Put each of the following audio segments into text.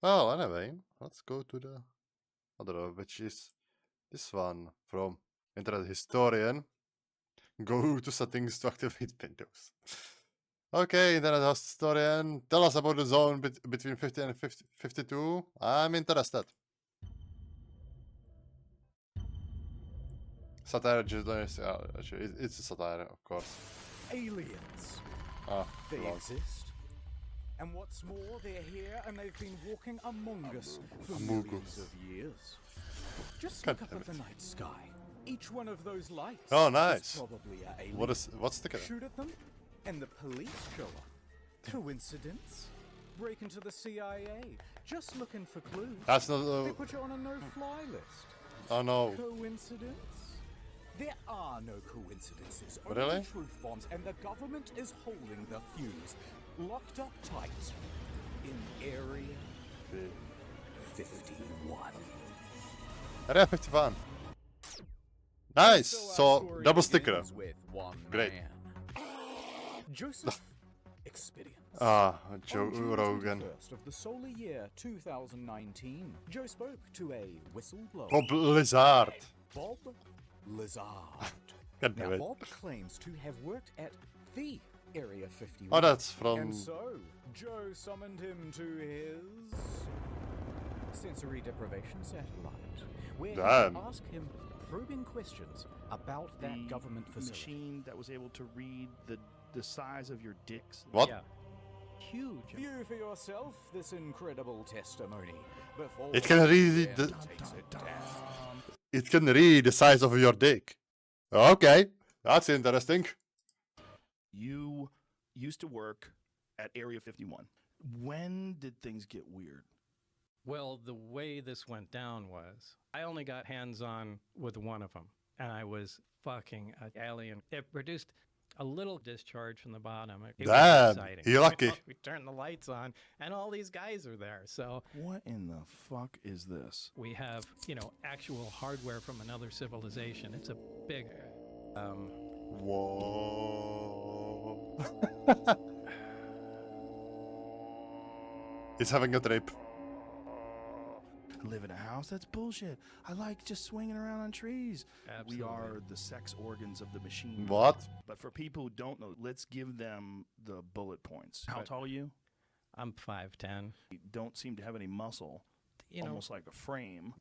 Well, anyway, let's go to the other, which is this one from Internet Historian. Go to settings to activate Windows. Okay, Internet Historian, tell us about the zone between 50 and 52. I'm interested. Satire, actually, it's a satire, of course. Aliens. Ah, They lol. exist. And what's more, they're here and they've been walking among us for Among millions us. of years. Just God look up damn at the it. night sky. Each one of those lights Oh, is nice. probably an alien. What's the Shoot at them, and the police show up. Coincidence? Break into the CIA, just looking for clues. That's They not. put you on a no-fly list. Oh no. Coincidence? There are no coincidences. Really? Only truth bombs, and the government is holding the fuse, locked up tight in Area 51. Area 51. Nice. our So story double sticker. begins with one Great. man. Joseph Expedience. Ah, Joe On June Rogan. 21st of the solar year 2019, Joe spoke to a whistleblower. Bob Blizzard. Bob Lazard. God Now, damn it. Bob claims to have worked at the Area 51. Oh, that's from. And so, Joe summoned him to his sensory deprivation satellite, where Damn. he asked him probing questions about that government facility. Machine that was able to read the size of your dicks. What? Yeah. Huge. View for yourself this incredible testimony before It can read Ben the. takes it down. It can read the size of your dick. Okay, that's interesting. You used to work at Area 51. When did things get weird? Well, the way this went down was I only got hands on with one of them, and I was fucking an alien. It produced a little discharge from the bottom. It was Damn, exciting. you're lucky. We turned the lights on, and all these guys are there. So What in the fuck is this? we have, actual hardware from another civilization. It's a big. Whoa. He's having a trip. Live in a house? That's bullshit. I like just swinging around on trees. Absolutely. We are the sex organs of the machine. What? But for people who don't know, let's give them the bullet points. How tall are you? I'm 5'10". You don't seem to have any muscle. Almost like a frame.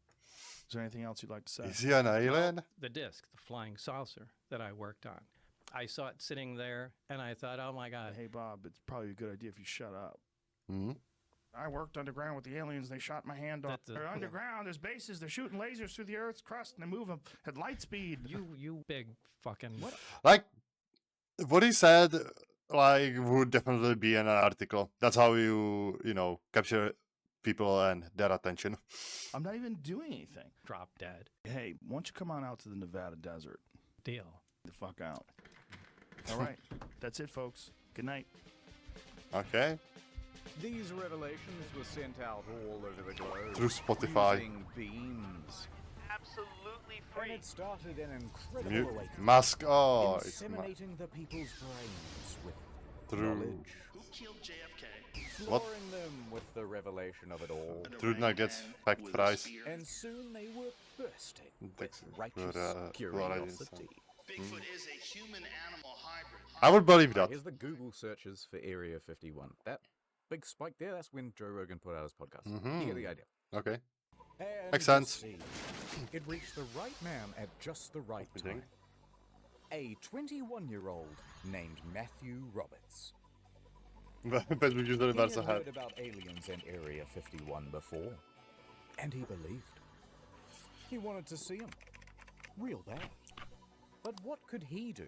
Is there anything else you'd like to say? Is he an alien? The disc, the flying saucer that I worked on. I saw it sitting there, and I thought, oh my God. Hey, Bob, it's probably a good idea if you shut up. Hmm? I worked underground with the aliens. They shot my hand off. That's a- They're underground. There's bases. They're shooting lasers through the Earth's crust, and they move them at light speed. You big fucking. What? Like, what he said, like, would definitely be in an article. That's how you capture people and their attention. I'm not even doing anything. Drop dead. Hey, why don't you come on out to the Nevada desert? Deal. The fuck out. All right. That's it, folks. Good night. Okay. These revelations were sent out all over the globe Through Spotify. using beams. Absolutely And free. it started an incredible Mu- awakening, Mask. Oh, it's inseminating the people's brains with True. knowledge, Who killed JFK? What? flooring them with the revelation of it all. Truth Nuggets, fact fries. And soon they were bursting with Thanks righteous for, curiosity. Bigfoot is a human-animal hybrid. I would believe that. Here's the Google searches for Area 51. That big spike there, that's when Joe Rogan put out his podcast. You get the idea. Okay. And Makes you sense. see, it reached the right man at just the right You think? time. A 21-year-old named Matthew Roberts. Best we use the He reverse had ahead. heard about aliens in Area 51 before, and he believed. He wanted to see them. Real bad. But what could he do?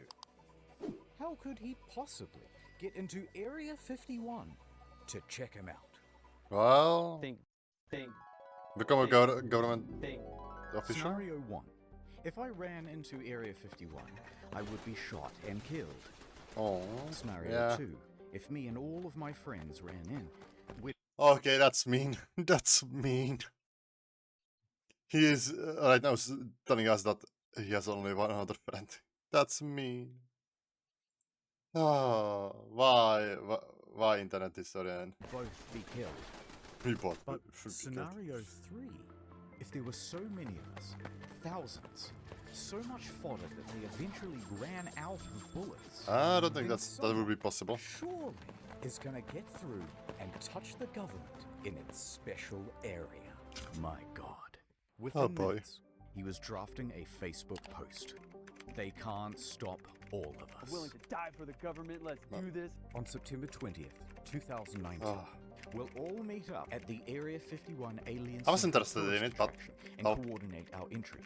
How could he possibly get into Area 51 to check him out? Well, Think. become a government official. Scenario 1. If I ran into Area 51, I would be shot and killed. Oh, Scenario yeah. 2. If me and all of my friends ran in, we'd Okay, that's mean. That's mean. He is right now telling us that he has only one other friend. That's mean. Oh, why internet historian? both be killed. We bought But food scenario 3, if there were so many of us, thousands, so much fodder that they eventually ran out of bullets, I don't think then that would be possible. surely is gonna get through and touch the government in its special area. My God. Within boy. minutes, he was drafting a Facebook post. They can't stop all of us. Willing to die for the government. Let's do this. On September 20th, 2019, Ah. we'll all meet up at the Area 51 Alien I was Center interested in tourist it, but attraction and no. coordinate our entry.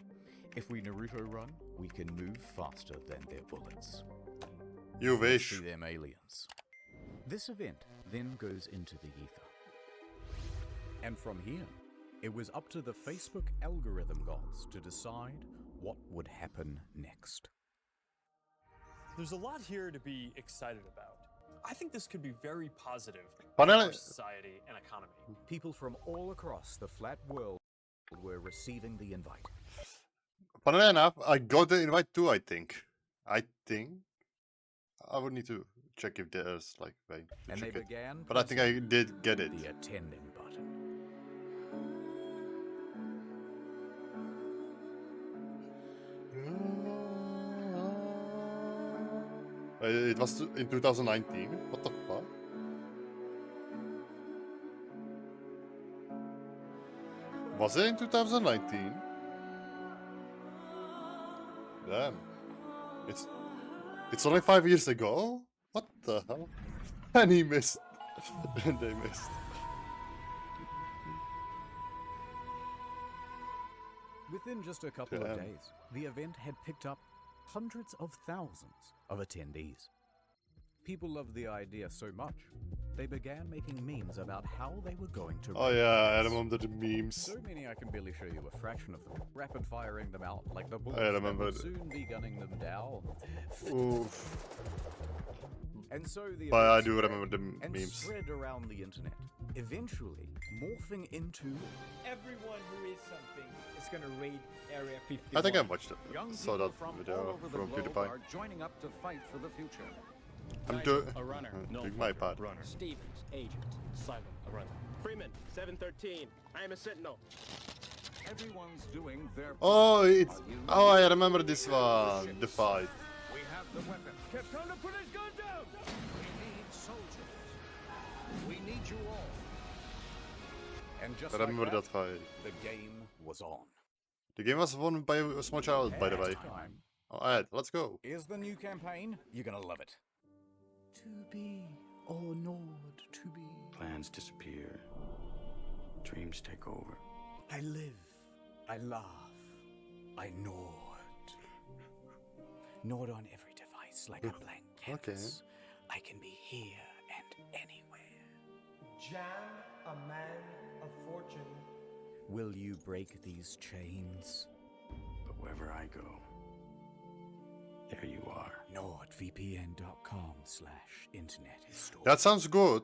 If we Naruto run, we can move faster than their bullets. You wish. See them aliens. This event then goes into the ether. And from here, it was up to the Facebook algorithm gods to decide what would happen next. There's a lot here to be excited about. I think this could be very positive for Finally, our society and economy. People from all across the flat world were receiving the invite. funnily enough, I got the invite too. I think. I would need to check if there's like way to And they check it. began But I think I did get it. the attending button. It was in 2019. What the fuck? Was it in 2019? Damn. It's only 5 years ago? What the hell? And he missed. And they missed. Within just a couple Damn. of days, the event had picked up hundreds of thousands of attendees. People loved the idea so much, they began making memes about how they were going to Oh rate yeah, I this. remember the memes. So many I can barely show you a fraction of them. Rapid firing them out like the bullets I that remember would it. soon be gunning them down. Oof. And so the But I event do spread remember the and memes. spread around the internet, eventually morphing into Everyone who is something is gonna raid Area 51. I think I watched it. Young Saw people that from all video over the from globe PewDiePie. are joining up to fight for the future. I'm Silent, a runner. doing my part. Runner. Stevens, agent. Silent, a runner. Freeman, 713. I am a sentinel. Everyone's doing their Oh, part. it's. Are you Oh, I ready? remember this one. The fight. We have the weapon. Time to put his gun down! We need soldiers. We need you all. and just I remember like that fight. the game was on. The game was won by a small child, by the way. Time Oh, Ed, let's go. is the new campaign. You're gonna love it. To be or not to be. Plans disappear. Dreams take over. I live. I laugh. I nod. Nod on every device like a blank canvas. I can be here and anywhere. Jan, a man of fortune. Will you break these chains? But wherever I go, there you are. NordVPN.com/internet history. That sounds good.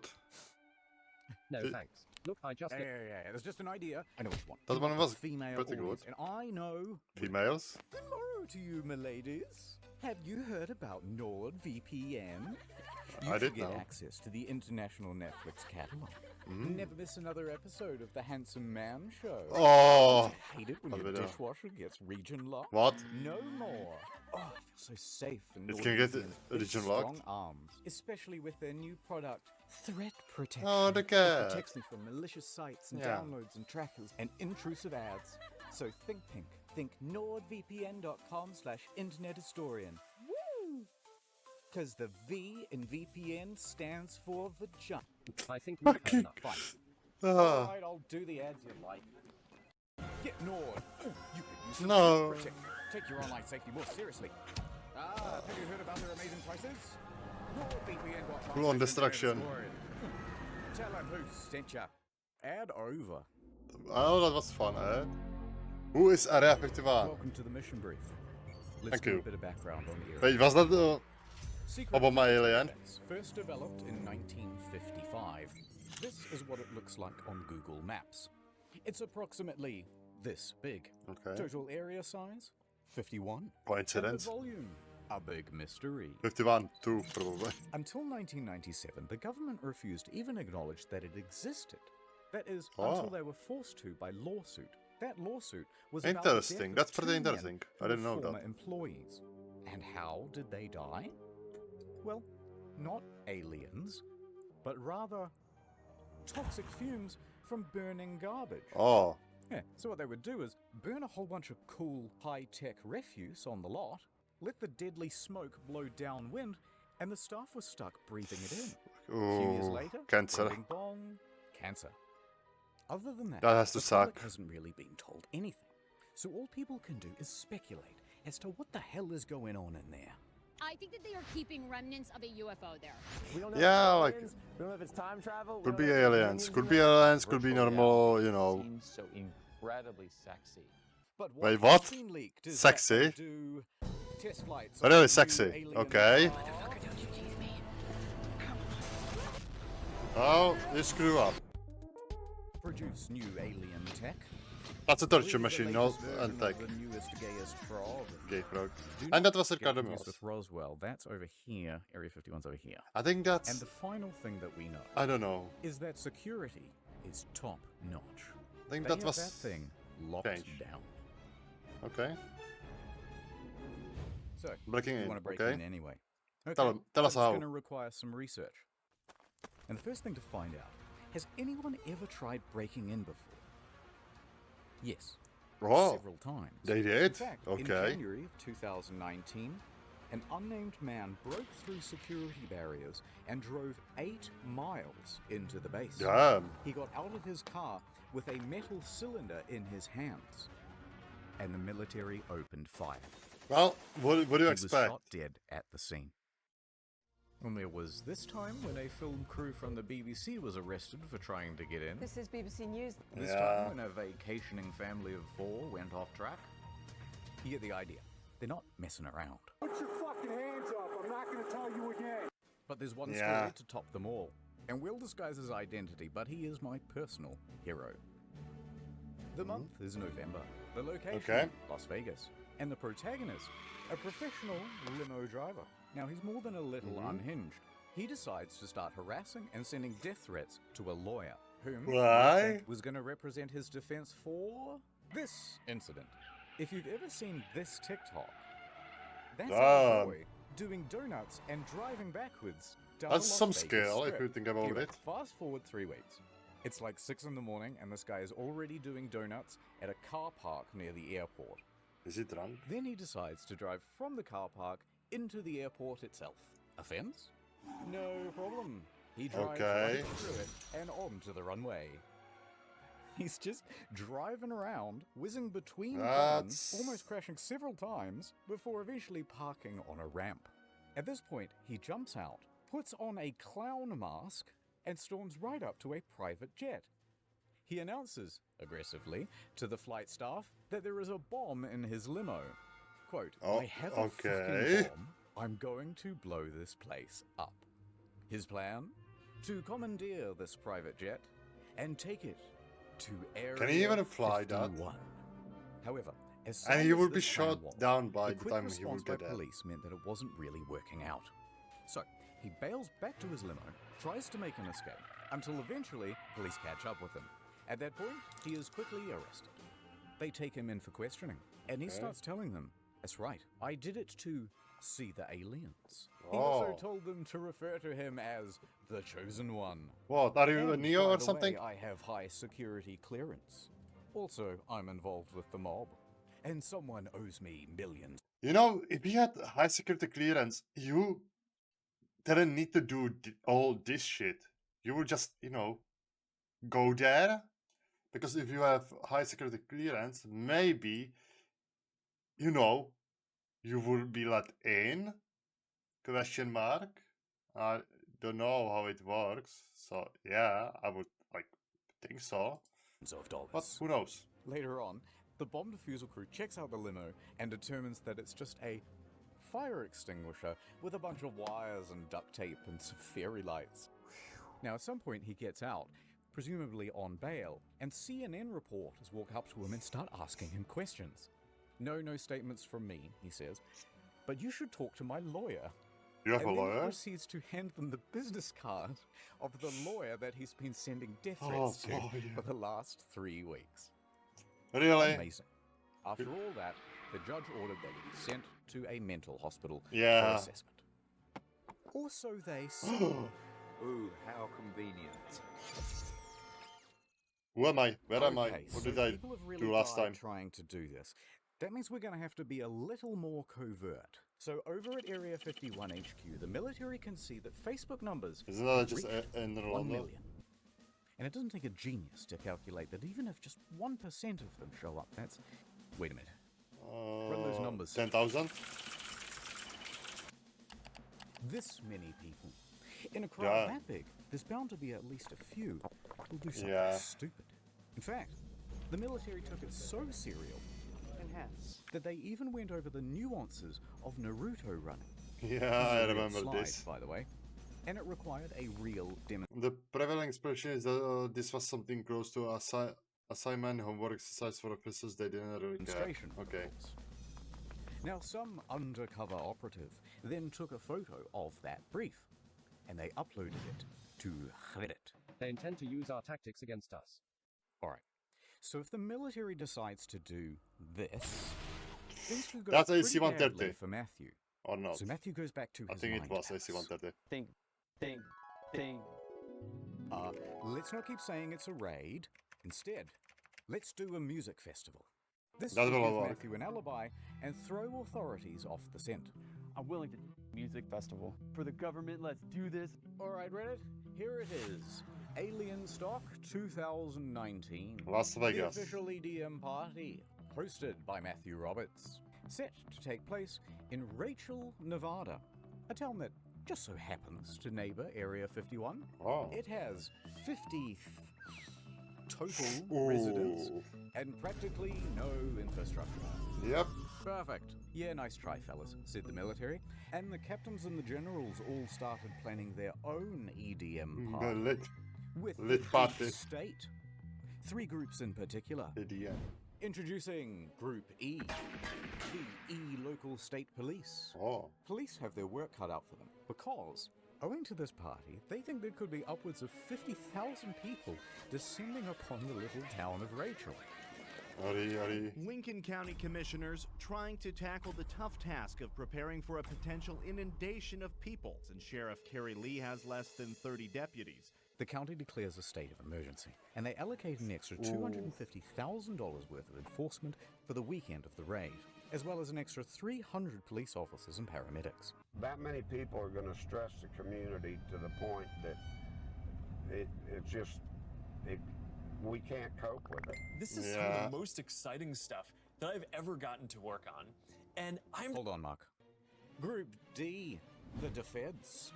No, Th- thanks. Look, I just. Yeah. There's just an idea. I know which one. That one was female pretty good. audience, and I know. Females. Good morrow to you, my ladies. Have you heard about NordVPN? You I can did get know. access to the international Netflix catalog. Never miss another episode of the Handsome Man Show. Oh. I hate it when I your know. dishwasher gets region locked. What? No more. Oh, I feel so safe in It can get NordVPN's big, region strong locked? arms, especially with their new product, Threat Protection. Oh, the It cat. protects me from malicious sites and Yeah. downloads and trackers and intrusive ads. So think pink. Think NordVPN.com/internet historian. Woo! Because the V in VPN stands for vagina. I think we've had enough. Fine. Ah. Alright, I'll do the ads you like. Get Nord. You could use some No. Threat Protection. Take your online safety more seriously. Have you heard about their amazing prices? NordVPN.com/internet Full on destruction. historian. Tell them who sent ya. Ad over. Oh, that was fun, Ed. Who is Area 51? Welcome to the mission brief. Let's Thank do you. a bit of background on the Wait, was that the Secret Obama alien? Database, first developed in 1955. This is what it looks like on Google Maps. It's approximately this big. Okay. Total area size 51. Coincidence? And the volume a big mystery. 51, 2 probably. Until 1997, the government refused to even acknowledge that it existed. That is, Oh. until they were forced to by lawsuit. That lawsuit was about the Interesting. death of That's pretty 2 men interesting. who I didn't were know former that. employees. And how did they die? Well, not aliens, but rather toxic fumes from burning garbage. Oh. Yeah, so what they would do is burn a whole bunch of cool, high-tech refuse on the lot, let the deadly smoke blow downwind, and the staff was stuck breathing it in. A few years Ooh, later, cancer. bing bong, cancer. Other than that, That has to the public suck. hasn't really been told anything. So all people can do is speculate as to what the hell is going on in there. I think that they are keeping remnants of a UFO there. We don't know Yeah, if like it's aliens, we don't know if it's time travel. we could don't be know if it's aliens. Could be aliens. aliens. Could be normal. You know. Seems so incredibly sexy. But Wait, has what? been leaked is Sexy? that they do test flights Really of new sexy. alien Okay. craft, Oh, you screw up. produce new alien tech. That's a torture Believe the machine, no? latest version And of like the newest, gayest frog. gay frog. Do And not that was get Ricardo confused Mills. with Roswell. That's over here. Area 51's over here. I think And that's. the final thing that we know I don't know. is that security is top notch. I think They that have was. that thing locked change. down. Okay. So, Breaking you in, want to break okay. in anyway. Okay, Tell us but it's how. going to require some research. And the first thing to find out, has anyone ever tried breaking in before? Yes. Oh, Several times. they In did? fact, in Okay. January of 2019, an unnamed man broke through security barriers and drove 8 miles into the base. Damn. He got out of his car with a metal cylinder in his hands, and the military opened fire. Well, what do you He was expect? shot dead at the scene. And there was this time when a film crew from the BBC was arrested for trying to get in. This is BBC News. This Yeah. time when a vacationing family of 4 went off track. You get the idea. They're not messing around. Put your fucking hands up. I'm not going to tell you again. But there's one Yeah. story to top them all. And will disguise his identity, but he is my personal hero. The month is November. The location, Okay. Las Vegas. And the protagonist, a professional limo driver. Now, he's more than a little unhinged. He decides to start harassing and sending death threats to a lawyer, whom he Why? think was going to represent his defense for this incident. If you've ever seen this TikTok, that's a Damn. boy doing donuts and driving backwards down That's the Las some Vegas skill, if Strip. you think about Anyway, it. Fast forward 3 weeks. It's like 6 in the morning, and this guy is already doing donuts at a car park near the airport. Is he drunk? Then he decides to drive from the car park into the airport itself. Offense? No problem. He drives Okay. right through it and onto the runway. He's just driving around, whizzing between cones, That's- almost crashing several times, before eventually parking on a ramp. At this point, he jumps out, puts on a clown mask, and storms right up to a private jet. He announces, aggressively, to the flight staff that there is a bomb in his limo. Quote, Oh, I have a okay. fucking bomb. I'm going to blow this place up. His plan? To commandeer this private jet and take it to Area Can he even fly that? 51. However, as And sound he as will be this plan shot was, down by the the quick time he will response by get there. police meant that it wasn't really working out. So, he bails back to his limo, tries to make an escape, until eventually police catch up with him. At that point, he is quickly arrested. They take him in for questioning, and he Okay. starts telling them, that's right, I did it to see the aliens. He also Oh. told them to refer to him as the Chosen One. What, are you a And, Neo by or the something? way, I have high security clearance. Also, I'm involved with the mob, and someone owes me millions. You know, if you had high security clearance, you didn't need to do all this shit. You would just, go there. Because if you have high security clearance, maybe, you will be let in? Question mark. I don't know how it works. So, yeah, I would, think so. Of dollars. But who knows? Later on, the bomb defusal crew checks out the limo and determines that it's just a fire extinguisher with a bunch of wires and duct tape and some fairy lights. Now, at some point, he gets out, presumably on bail, and CNN reporters walk up to him and start asking him questions. No statements from me, he says, but you should talk to my lawyer. You have and a then lawyer? proceeds to hand them the business card of the lawyer that he's been sending death Oh, threats to boy. for the last 3 weeks. Really? Amazing. After all that, the judge ordered that he be sent to a mental hospital for Yeah. assessment. Also, they say, Ooh, how convenient. Who am I? Where am I? okay, What so did I people have really do last died time? trying to do this. That means we're going to have to be a little more covert. So over at Area 51 HQ, the military can see that Facebook numbers Isn't that have just reached in 1 Rolando? million. And it doesn't take a genius to calculate that even if just 1% of them show up, that's... Wait a minute. Run those numbers. 10,000? This many people. In a crowd Yeah. that big, there's bound to be at least a few who'll do something Yeah. stupid. In fact, the military took it so serial that they even went over the nuances of Naruto running. Yeah, This is I a real remember slide, this. by the way. And it required a real demonstration. The prevailing expression is that this was something close to assignment, homework, exercise for officers they didn't really care. Of Okay. course. Now, some undercover operative then took a photo of that brief, and they uploaded it to Reddit. They intend to use our tactics against us. All right. So if the military decides to do this, things could go That's pretty AC-130. badly for Matthew. Or not? So Matthew goes back to I his think it mind was palace. AC-130. Think. Let's not keep saying it's a raid. Instead, let's do a music festival. This That will will give work. Matthew an alibi and throw authorities off the scent. I'm willing to music festival. For the government, let's do this. All right, Reddit, here it is. Alien Stock 2019. Las Vegas. The official EDM party, hosted by Matthew Roberts. Set to take place in Rachel, Nevada, a town that just so happens to neighbor Area 51. Oh. It has 50 total Ooh. residents and practically no infrastructure. Yep. Perfect. Yeah, nice try, fellas, said the military. And the captains and the generals all started planning their own EDM party. Lit. With lit the deep party. state. 3 groups in particular. EDM. Introducing Group E, the E local state police. Oh. Police have their work cut out for them because, owing to this party, they think there could be upwards of 50,000 people descending upon the little town of Rachel. Lincoln County commissioners trying to tackle the tough task of preparing for a potential inundation of people, and Sheriff Terry Lee has less than 30 deputies. The county declares a state of emergency, and they allocate an extra $250,000 worth of enforcement for the weekend of the raid, as well as an extra 300 police officers and paramedics. That many people are going to stress the community to the point that we can't cope with it. This is some of the most exciting stuff that I've ever gotten to work on. And I'm... Hold on, Mark. Group D, the Defeds.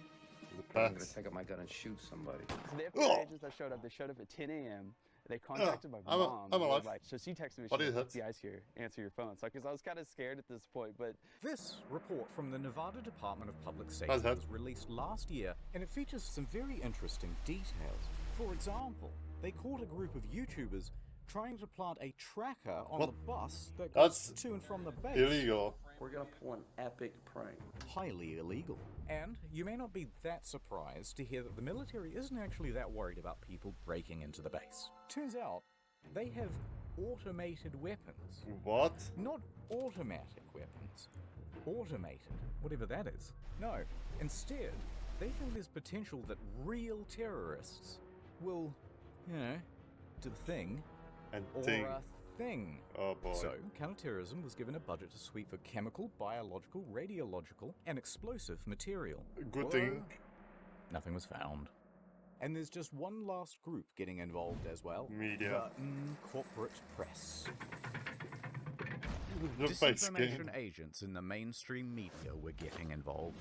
I'm gonna take out my gun and shoot somebody. So the FBI agents that showed up, they showed up at 10 a.m. They contacted my mom. I'm alive. So she texted me, What she's is like, it? FBI's here, answer your phone. So, because I was kind of scared at this point, but... This report from the Nevada Department of Public Safety How's that? was released last year, and it features some very interesting details. For example, they caught a group of YouTubers trying to plant a tracker on What? the bus that goes That's to and from the base. illegal. We're gonna pull an epic prank. Highly illegal. And you may not be that surprised to hear that the military isn't actually that worried about people breaking into the base. Turns out, they have automated weapons. What? Not automatic weapons. Automated, whatever that is. No, instead, they think there's potential that real terrorists will, do the thing. And or thing. a thing. Oh boy. So, counterterrorism was given a budget to sweep for chemical, biological, radiological, and explosive material. Good thing. Nothing was found. And there's just one last group getting involved as well. Media. The corporate press. The face Disinformation game. agents in the mainstream media were getting involved.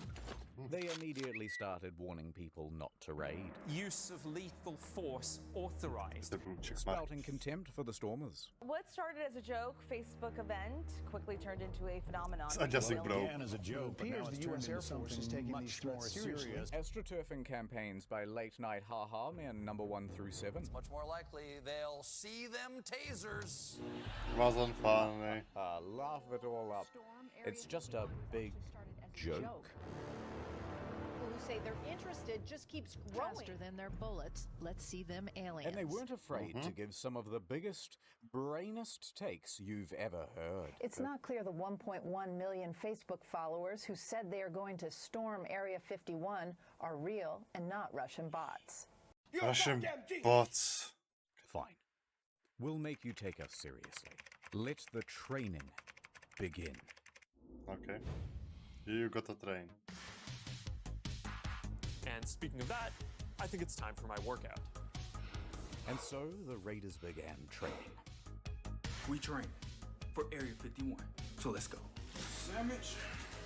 They immediately started warning people not to raid. Use of lethal force authorized. Spouting contempt for the stormers. What started as a joke Facebook event quickly turned into a phenomenon. It's adjusting, bro. Began as a joke, but now it's turned into something much more serious. Astroturfing campaigns by late-night haha men number 1 through 7. It's much more likely they'll see them tasers. Wasn't funny. Laugh it all up. It's just a big joke. say they're interested just keeps growing. Faster than their bullets. Let's see them aliens. And they weren't afraid to give some of the biggest, brainest takes you've ever heard. It's not clear the 1.1 million Facebook followers who said they are going to storm Area 51 are real and not Russian bots. Russian bots. Fine. We'll make you take us seriously. Let the training begin. Okay. You got a train. And speaking of that, I think it's time for my workout. And so the Raiders began training. We train for Area 51, so let's go. Sandwich.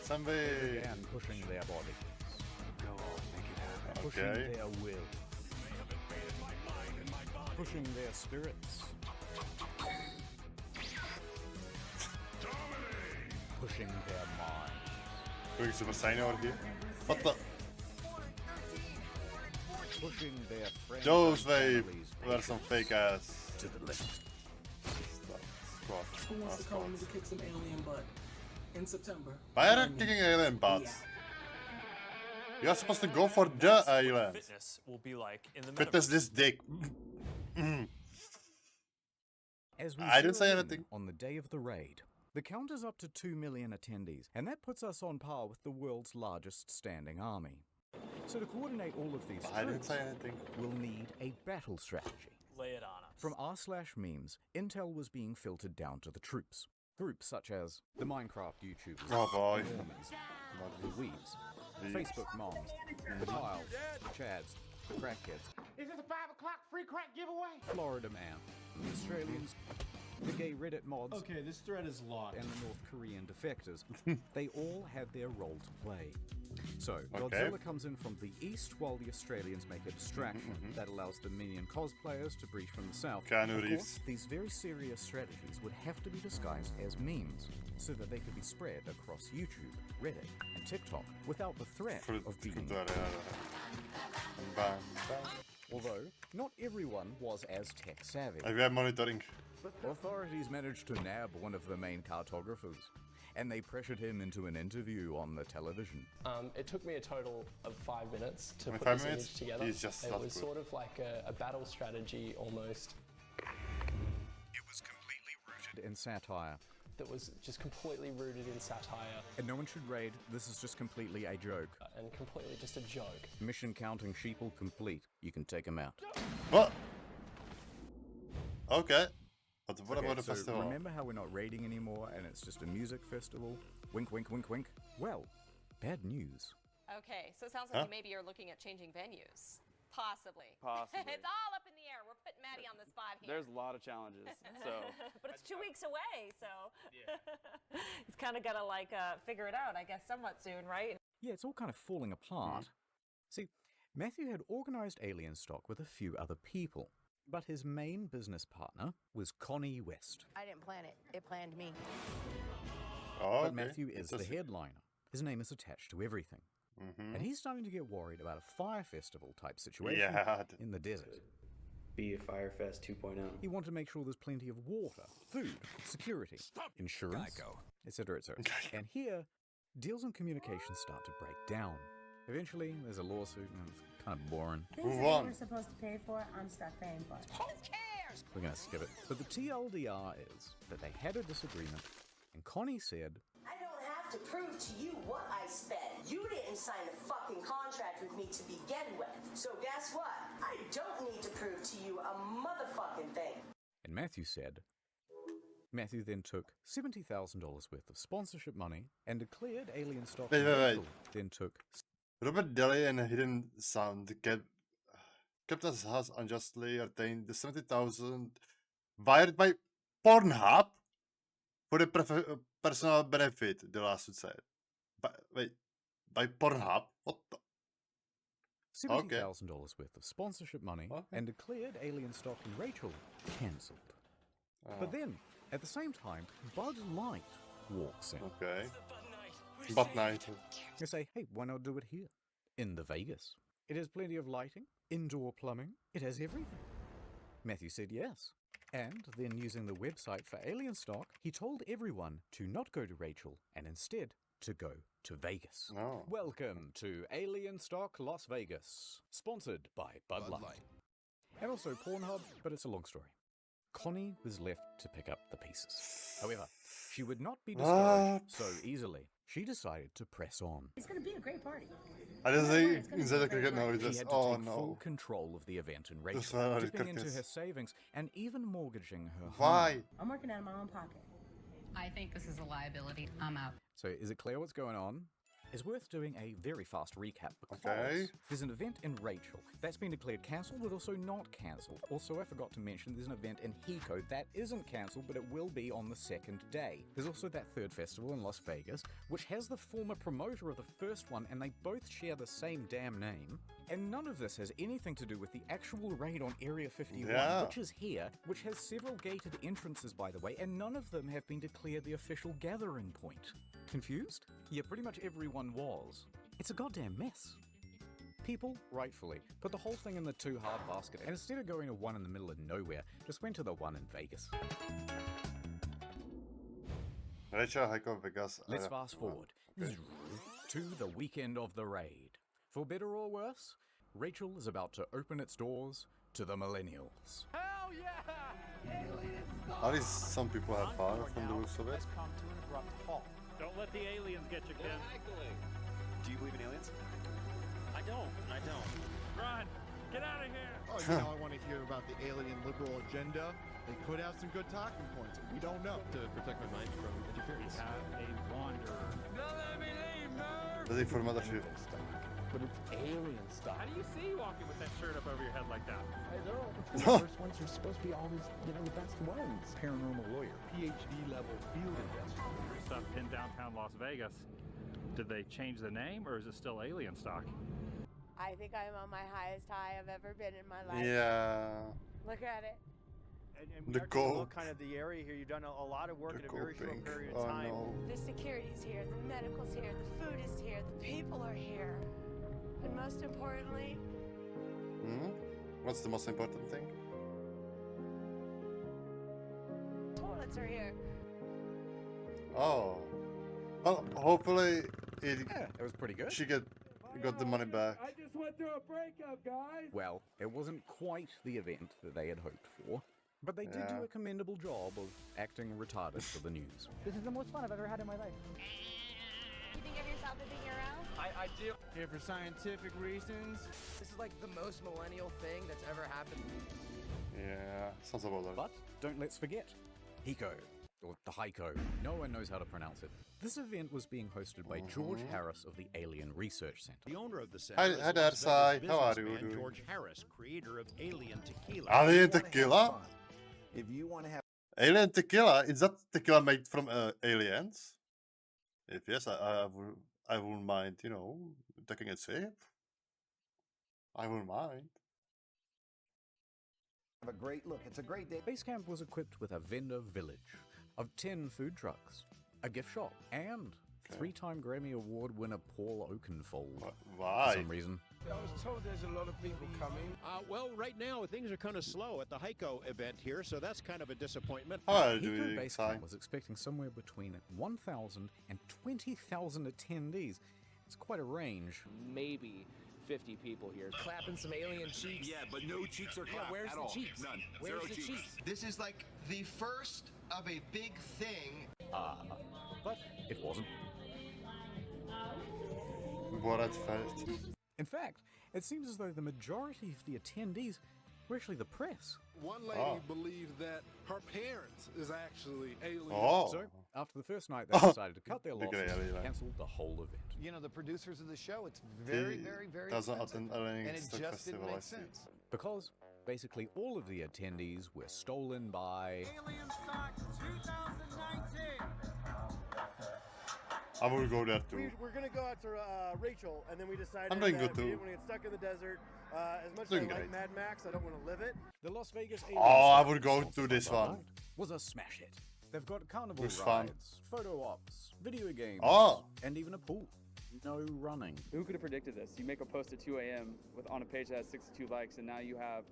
They began pushing their bodies. Go on, make it happen. Pushing their will. Pushing their spirits. Pushing their minds. Doing Super Saiyan over here. What the? Pushing their friends. Those were some fake ass. To the limit. Who wants to call him to kick some alien butt in September? Why are you kicking alien butts? You're supposed to go for the aliens. Fitness will be like in the Fitness this dick. As we I didn't say zero in anything. On the day of the raid, the count is up to 2 million attendees, and that puts us on par with the world's largest standing army. So to coordinate all of these I didn't troops, say anything. we'll need a battle strategy. Lay it on us. From r/memes, intel was being filtered down to the troops. Groups such as the Minecraft YouTubers, Oh boy. the Mormons, the Weebs, Facebook moms, the Tiles, the Chads, the Crackheads, Is this a 5 o'clock free crack giveaway? Florida Man, the Australians, the gay Reddit mods, Okay, this thread is locked. and the North Korean defectors. They all had their role to play. So, Okay. Godzilla comes in from the east while the Australians make a distraction that allows the Minion cosplayers to breach from the south. Keanu Of Reeves. course, these very serious strategies would have to be disguised as memes so that they could be spread across YouTube, Reddit, and TikTok without the threat of being Bam, bam. Although, not everyone was as tech savvy. We are monitoring. Authorities managed to nab one of the main cartographers, and they pressured him into an interview on the television. It took me a total of 5 minutes to put 5 this minutes? image together. He's just it not was good. sort of like a battle strategy almost. It was completely rooted in satire. That was just completely rooted in satire. And no one should raid, this is just completely a joke. And completely just a joke. Mission counting sheeple complete. You can take him out. What? Okay. But what Okay, about the so festival? remember how we're not raiding anymore and it's just a music festival? Wink, wink, wink, wink. Well, bad news. Okay, so it sounds Huh? like maybe you're looking at changing venues. Possibly. Possibly. It's all up in the air. We're putting Maddie on the spot here. There's a lot of challenges. So but it's 2 weeks away, so it's kind of got to like figure it out, I guess, somewhat soon, right? Yeah, it's all kind of falling apart. See, Matthew had organized Alien Stock with a few other people, but his main business partner was Connie West. I didn't plan it. It planned me. Oh, But okay. Matthew is the Interesting. headliner. His name is attached to everything. And he's starting to get worried about a fire festival type situation Yeah. in the desert. Be a Firefest 2.0. He wanted to make sure there's plenty of water, food, security, insurance, etc., etc. And here, deals and communications start to break down. Eventually, there's a lawsuit, and it's kind of boring. Things that we were supposed to pay for, I'm stuck paying for. We're going to skip it. But the TLDR is that they had a disagreement, and Connie said, I don't have to prove to you what I spent. You didn't sign a fucking contract with me to begin with. So guess what? I don't need to prove to you a motherfucking thing. and Matthew said. Matthew then took $70,000 worth of sponsorship money and declared Alien Stock. Wait. Then took Robert Daly and Hidden Sound kept us has unjustly retained the 70,000 wired by Pornhub for the personal benefit, the lawsuit said. By Pornhub? What the? $70,000 worth of sponsorship money and declared Alien Stock and Rachel cancelled. But then, at the same time, Bud Light walks in. Okay. Bud Night. They say, hey, why not do it here? In the Vegas. It has plenty of lighting, indoor plumbing, it has everything. Matthew said yes. And then using the website for Alien Stock, he told everyone to not go to Rachel and instead to go to Vegas. No. Welcome to Alien Stock Las Vegas, sponsored by Bud Light. And also Pornhub, but it's a long story. Connie was left to pick up the pieces. However, she would not be discouraged so easily. She decided to press on. It's going to be a great party. I just think instead of cricket now, She just had to oh take no. full control of the event and Just Rachel, why dipping into cricket? her savings and even mortgaging her home. Why? I'm working out of my own pocket. I think this is a liability. I'm out. So is it clear what's going on? It's worth doing a very fast recap because Okay. there's an event in Rachel that's been declared cancelled but also not cancelled. Also, I forgot to mention there's an event in Hiko that isn't cancelled but it will be on the second day. There's also that third festival in Las Vegas, which has the former promoter of the first one and they both share the same damn name. And none of this has anything to do with the actual raid on Area 51, Yeah. which is here, which has several gated entrances, by the way, and none of them have been declared the official gathering point. Confused? Yeah, pretty much everyone was. It's a goddamn mess. People, rightfully, put the whole thing in the too hard basket, and instead of going to one in the middle of nowhere, just went to the one in Vegas. Rachel, Heiko, Vegas. Let's fast forward to the weekend of the raid. For better or worse, Rachel is about to open its doors to the millennials. Hell yeah! At least some people have fun from the looks of it. Come to an abrupt halt. Don't let the aliens get you, kid. Do you believe in aliens? I don't. Run! Get out of here! Oh, you know, I want to hear about the alien liberal agenda. They could have some good talking points. We don't know. To protect my mind from interference. We have a wanderer. Don't let me leave, nerd! Ready for another shoot. But it's alien stuff. How do you see walking with that shirt up over your head like that? I don't. The first ones are supposed to be always, the best ones. Paranormal lawyer, PhD level field investigator. Stuff in downtown Las Vegas. Did they change the name or is it still alien stock? I think I'm on my highest high I've ever been in my life. Yeah. Look at it. And The we are taking a gold. look kind of the area here. You've done a lot of work in a very short pink. period Oh of time. no. The security's here, the medical's here, the food is here, the people are here. And most importantly, Hmm? What's the most important thing? toilets are here. Oh. Well, hopefully it was pretty good. She got the money back. I just went through a breakup, guys! Well, it wasn't quite the event that they had hoped for, but they did do a commendable job of acting retarded for the news. This is the most fun I've ever had in my life. You think of yourself as being your own? I do. Here for scientific reasons. This is like the most millennial thing that's ever happened. Yeah, sounds about that. But don't let's forget, Hiko, or the Heiko. No one knows how to pronounce it. This event was being hosted by George Harris of the Alien Research Center. The owner of the center Hi, is hi there, Las Sai. Vegas How are you businessman doing? George Harris, creator of Alien Tequila. Alien Tequila? If you want to have Alien Tequila? Is that tequila made from aliens? If yes, I wouldn't mind, taking a sip. I wouldn't mind. a great look, it's a great day. Basecamp was equipped with a vendor village of 10 food trucks, a gift shop, and three-time Grammy Award winner Paul Oakenfold. Why? For some reason. I was told there's a lot of people coming. Well, right now things are kind of slow at the Heiko event here, so that's kind of a disappointment. Hiko Basecamp was expecting somewhere between 1,000 and 20,000 attendees. It's quite a range. Maybe 50 people here. Clapping some alien cheeks. Yeah, but no cheeks are clapped where's at the all. cheeks? None. Where's Zero the cheeks. cheeks? This is like the first of a big thing. But it wasn't. What at first? In fact, it seems as though the majority of the attendees were actually the press. One lady believes that her parents is actually alien. So, after the first night, they decided to cut their losses and cancel the whole event. You know, the producers of the show, it's very, very, very expensive. And it just didn't make sense. Because basically all of the attendees were stolen by... Alien Stock 2019! I will go there too. We're gonna go out to Rachel, and then we decided I'm doing that good we too. didn't want to get stuck in the desert. As much as Doing I like great. Mad Max, I don't want to live it. The Las Vegas Oh, I would go to this one. Was a smash hit. They've got carnival Looks rides, fun. photo ops, video games, Oh. and even a pool. No running. Who could have predicted this? You make a post at 2 a.m. on a page that has 62 likes, and now you have...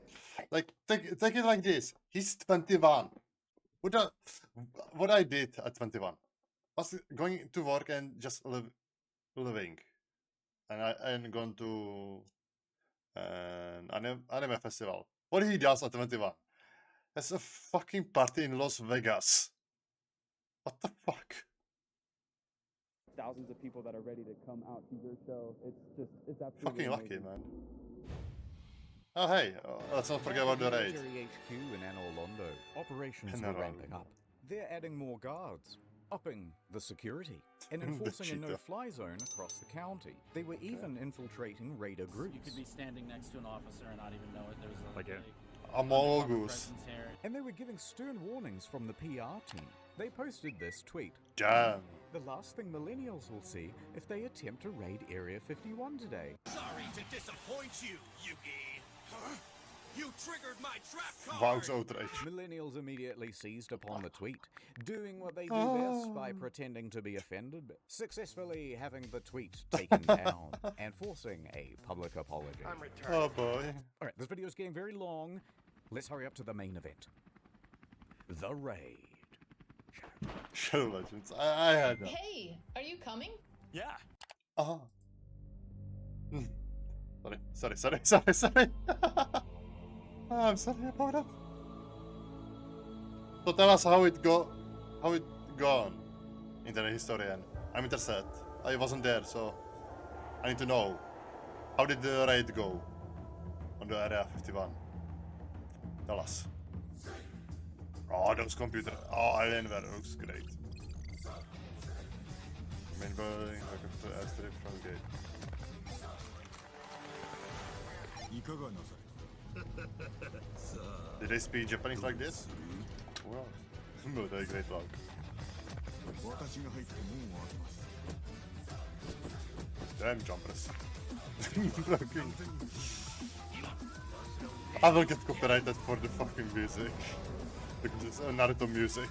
Like, take it like this. He's 21. What I did at 21? was going to work and just living. And I'm going to an anime festival. What he does at 21? It's a fucking party in Las Vegas. What the fuck? Thousands of people that are ready to come out to your show. It's absolutely Fucking lucky, amazing. man. Oh hey, let's not forget about the raid. Military HQ in Anor Londo. Operations are ramping up. They're adding more guards, upping the security, and enforcing a no-fly zone across the county. They were even infiltrating raider groups. You could be standing next to an officer and not even know it. There's a like a Amogus. And they were giving stern warnings from the PR team. They posted this tweet. Damn. The last thing millennials will see if they attempt to raid Area 51 today. Sorry to disappoint you, Yugi. Huh? You triggered my trap card. Wauw's outrage. Millennials immediately seized upon the tweet, doing what they do best by pretending to be offended, successfully having the tweet taken down, and forcing a public apology. I'm returned. Oh boy. Alright, this video is getting very long. Let's hurry up to the main event. The raid. Shadow Legends. I had that. Hey, are you coming? Yeah. Oh. Sorry. I'm sorry about that. So tell us how it gone, Internet Historian. I'm interested. I wasn't there, so I need to know. How did the raid go on the Area 51? Tell us. Oh, those computers. Oh, Alienware looks great. Main building, looking for airstrip from gate. Did they speak Japanese like this? Well, no, they're great log. Damn jumpers. I will get copyrighted for the fucking music. This Naruto music.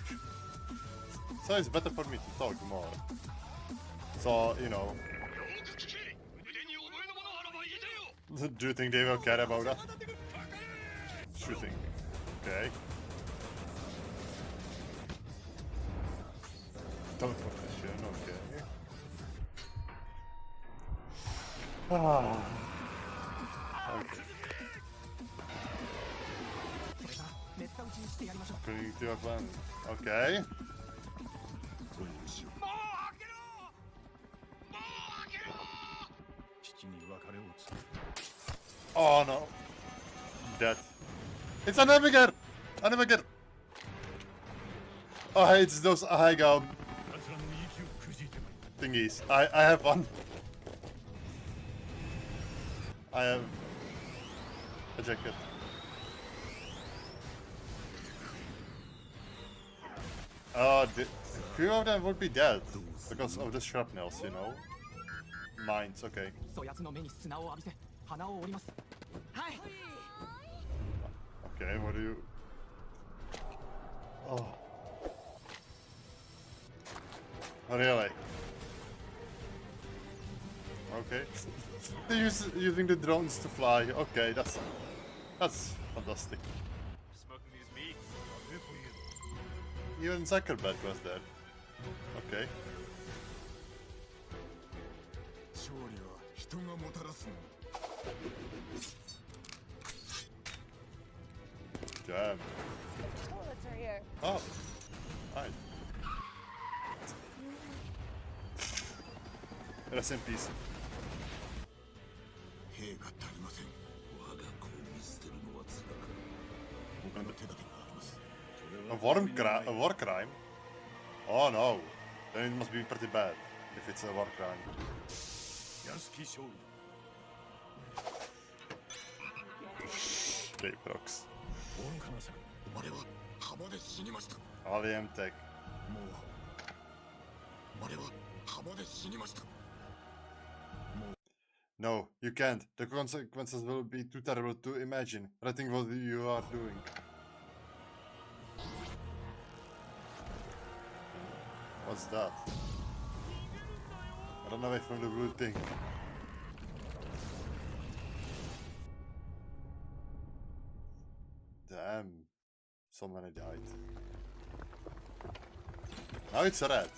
So it's better for me to talk more. So, you know. Do you think they will care about that? Shooting. Okay. Teleportation, okay. Ah. Okay. Going to a plan. Okay. Oh no. Dead. It's a navigator! A navigator! Oh hey, it's those Ahaiga thingies. I have one. I have a jacket. Oh, few of them would be dead because of the shrapnels, you know. Mines, okay. Okay, what do you... Oh. Oh, really? Okay. They're using the drones to fly. Okay, that's fantastic. Smoking these meats. Even Zuckerberg was there. Okay. Damn. Toilets are here. Oh. Hi. Rest in peace. A war crime? Oh no. Then it must be pretty bad if it's a war crime. Dave Rocks. Alien Tech. No, you can't. The consequences will be too terrible to imagine. Rethink what you are doing. What's that? Run away from the blue thing. Damn. So many died. Now it's red.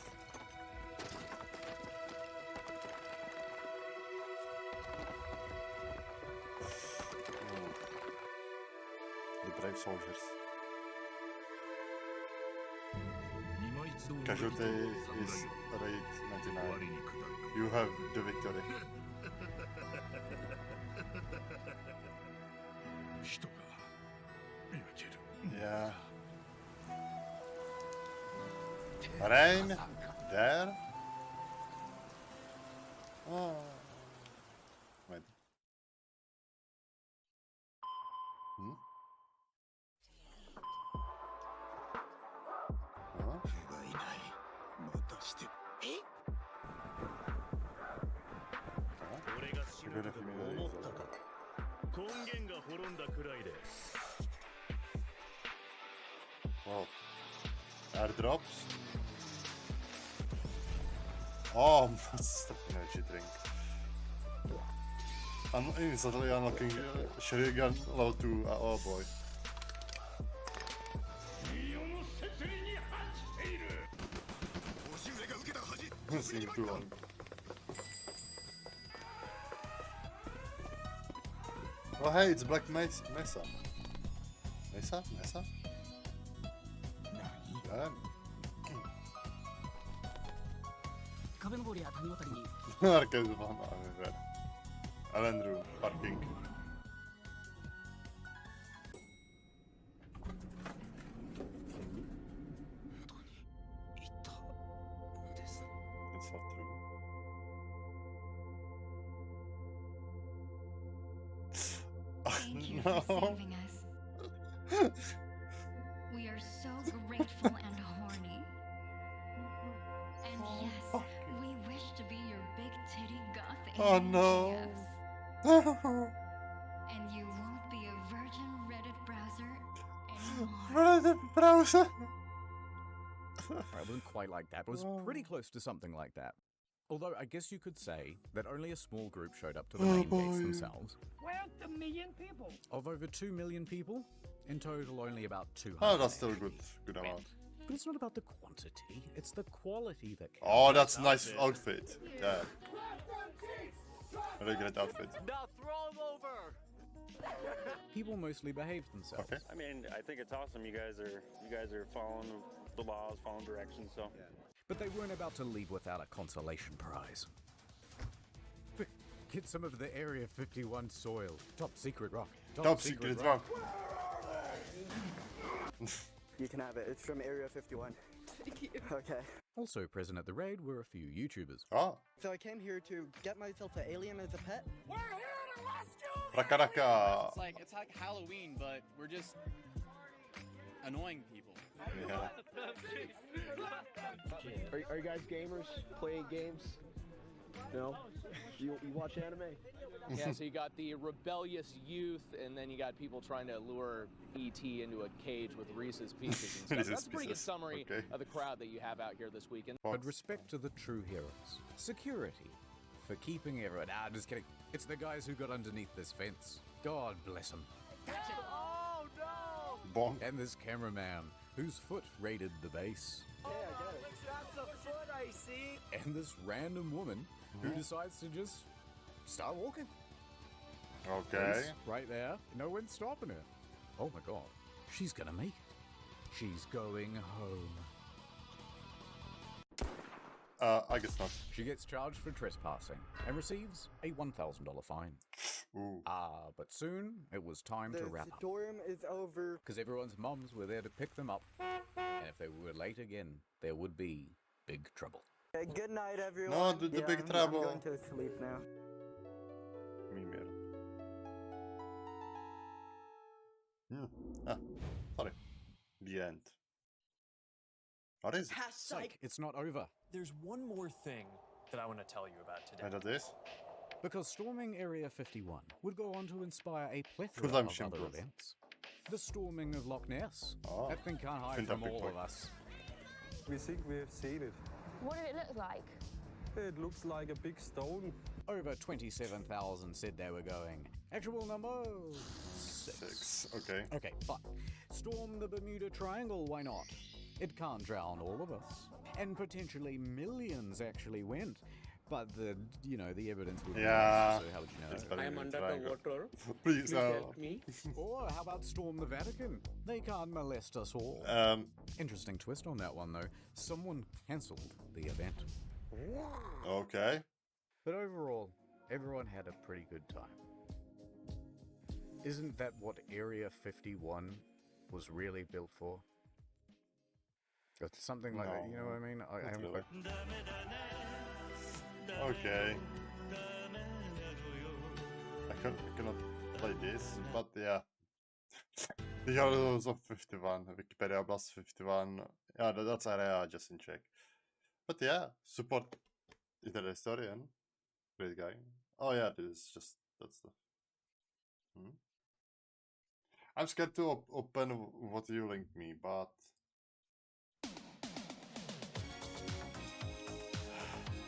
soldiers. Casualty is rate 99. You have the victory. Yeah. Rain. There. Oh. Wait. Hmm? Huh? Well, airdrops. Oh, what's the energy drink? I'm instantly unlocking Shuriken level 2. Oh boy. Seems too long. Oh hey, it's Black Mesa. Mesa? Damn. Arcade van ver. Allen room, parking. It's not true. Thank you for saving us. We are so grateful and horny. And yes, we wish to be your big titty goth Oh no. And you won't be a virgin Reddit browser anymore. Reddit browser. It wasn't quite like that, but it was pretty close to something like that. Although I guess you could say that only a small group showed up to the main gates themselves. Why aren't a million people? Of over 2 million people, in total only about 200. Oh, that's still a good amount. But it's not about the quantity, it's the quality that counts. Oh, that's a nice outfit. Yeah. Very great outfit. Now throw him over! People mostly behaved themselves. Okay. I mean, I think it's awesome. You guys are following the laws, following directions. So. Yeah. But they weren't about to leave without a consolation prize. Get some of the Area 51 soil. Top secret rock. Top secret rock. You can have it. It's from Area 51. Thank you. Okay. Also present at the raid were a few YouTubers. Oh. So I came here to get myself an alien as a pet. We're here to rescue you! Raka raka. It's like Halloween, but we're just annoying people. Yeah. Are you guys gamers? Playing games? No? You watch anime? Yeah, so you got the rebellious youth, and then you got people trying to lure E.T. into a cage with Reese's Pieces and stuff. That's a pretty good summary of the crowd that you have out here this weekend. But respect to the true heroes. Security. For keeping everyone... Ah, just kidding. It's the guys who got underneath this fence. God bless them. Oh, no! Bonk. And this cameraman, whose foot raided the base. Yeah, I get it. That's a foot I see! And this random woman who decides to just start walking. Okay. Police right there. No one's stopping her. Oh my god. She's gonna make it. She's going home. I guess not. She gets charged for trespassing and receives a $1,000 fine. Ooh. But soon it was time to wrap up. The storm is over. Because everyone's mums were there to pick them up. And if they were late again, there would be big trouble. Okay, good night, everyone. No, the big trouble. I'm going to sleep now. Mimir. Sorry. The end. What is it? Psych, it's not over. There's one more thing that I want to tell you about today. And that is? Because storming Area 51 would go on to inspire a plethora Full-time of other shambles. events. The storming of Loch Ness. Oh. That thing can't hide from all of us. We think we have seen it. What did it look like? It looks like a big stone. Over 27,000 said they were going. Actual number 6. Okay. Okay, fine. Storm the Bermuda Triangle, why not? It can't drown all of us. And potentially millions actually went. But the the evidence would be Yeah. so how would you know? It's better I am than under the triangle. water. Please, help me. Or how about storm the Vatican? They can't molest us all. Interesting twist on that one, though. Someone cancelled the event. Okay. But overall, everyone had a pretty good time. Isn't that what Area 51 was really built for? It's something like that, you know what I mean? I haven't quite... Okay. I cannot play this, but yeah. The others of 51, Wikipedia Blast 51. Yeah, that's area just in check. But yeah, support Internet Historian. Great guy. Oh yeah, this is just that stuff. I'm scared to open what you linked me, but